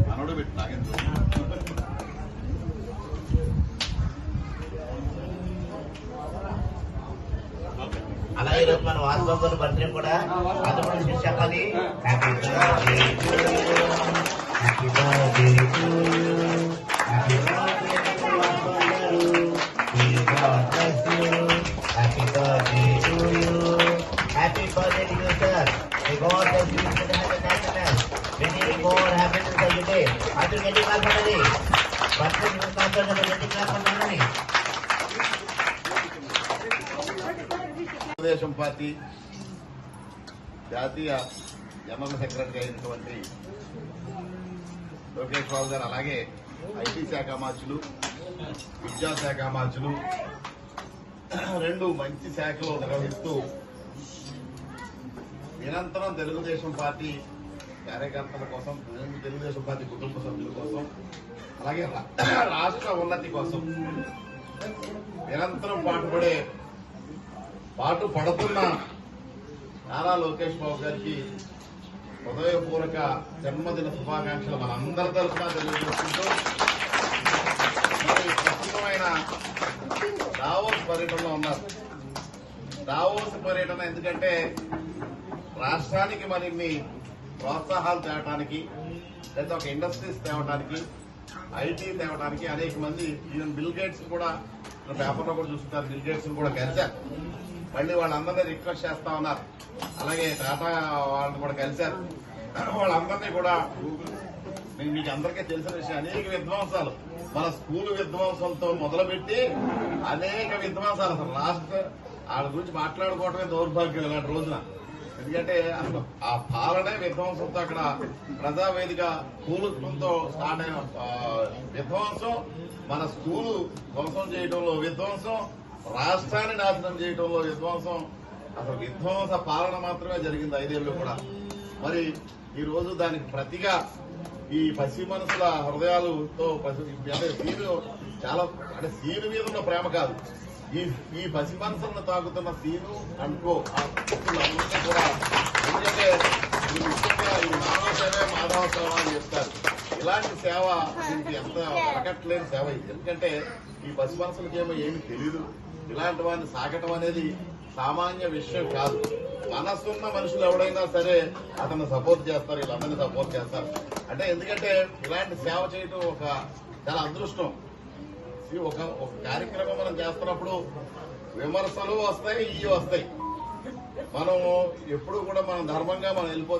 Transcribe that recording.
మనోడు పెట్టి నాకెందుకు అలాగే ఈరోజు మన వాసుబాబు గారి బర్త్డే కూడా అది కూడా చూసి చెప్పాలి. Happy birthday happy birthday happy birthday happy birthday to you happy birthday to you sir. God bless you with the happiness. Many more happiness every day. Adu geti class pannadi. Birthday class pannadi, geti class pannadi. Telugu Desam party జాతీయ general secretary అయినటువంటి లోకేష్ బాబు గారు, అలాగే IT శాఖ మార్చులు, విద్యాశాఖ మార్చులు, రెండు మంచి శాఖలు నిర్వహిస్తూ నిరంతరం తెలుగుదేశం పార్టీ కార్యకర్తల కోసం, తెలుగుదేశం పార్టీ కుటుంబ సభ్యుల కోసం, అలాగే రాష్ట్ర ఉన్నతి కోసం నిరంతరం పాటుపడుతున్న నారా లోకేష్ బాబు గారికి హృదయపూర్వక జన్మదిన శుభాకాంక్షలు మనందరి తరఫున తెలియజేసుకుంటూ, మరి ప్రస్తుతమైన దావోస్ పర్యటనలో ఉన్నారు. దావోస్ పర్యటన ఎందుకంటే రాష్ట్రానికి మరిన్ని ప్రోత్సాహాలు తేవడానికి, లేదా ఒక ఇండస్ట్రీస్ తేవడానికి, ఐటీ తేవడానికి అనేక మంది, ఈవెన్ బిల్ గేట్స్ కూడా పేపర్లో కూడా చూస్తున్నారు, బిల్ గేట్స్ కూడా కలిశారు. మళ్ళీ వాళ్ళందరినీ రిక్వెస్ట్ చేస్తా ఉన్నారు. అలాగే టాటా వాళ్ళని కూడా కలిశారు. వాళ్ళందరినీ కూడా మీకు అందరికీ తెలిసిన విషయం, అనేక విధ్వంసాలు, మన స్కూల్ విధ్వంసంతో మొదలుపెట్టి అనేక విధ్వంసాలు, అసలు రాష్ట్ర వాళ్ళ గురించి మాట్లాడుకోవటమే దౌర్భాగ్యం ఇలాంటి రోజున. ఎందుకంటే అసలు ఆ పాలనే విధ్వంసంతో, అక్కడ ప్రజావేదిక కూలుతో స్టార్ట్ అయిన విధ్వంసం, మన స్కూలు ధ్వంసం చేయడంలో విధ్వంసం, రాష్ట్రాన్ని నాశనం చేయడంలో విధ్వంసం, అసలు విధ్వంస పాలన మాత్రమే జరిగింది 5 ఏళ్ళు కూడా. మరి ఈ రోజు దానికి ప్రతిగా ఈ పసి మనసుల హృదయాలతో సీను చాలా, అంటే సీను మీద ఉన్న ప్రేమ కాదు, ఈ పసి మనసులను తాకుతున్న సీను అనుకో అందరినీ కూడా, ఎందుకంటే ఈ మానవ సేవే మాధవ సేవ అని చెప్తారు. ఇలాంటి సేవ దీనికి ఎంత వెనకట్లేని సేవ ఇది. ఎందుకంటే ఈ పసి మనసులకేమో ఏమి తెలీదు. ఇలాంటి వాడిని సాగటం అనేది సామాన్య విషయం కాదు. మనసున్న మనుషులు ఎవడైనా సరే అతన్ని సపోర్ట్ చేస్తారు, వీళ్ళందరినీ సపోర్ట్ చేస్తారు. అంటే ఎందుకంటే ఇలాంటి సేవ చేయడం ఒక చాలా అదృష్టం. ఒక కార్యక్రమం మనం చేస్తున్నప్పుడు విమర్శలు వస్తాయి, ఇవి వస్తాయి. మనం ఎప్పుడు కూడా మనం ధర్మంగా మనం వెళ్ళిపోతాం.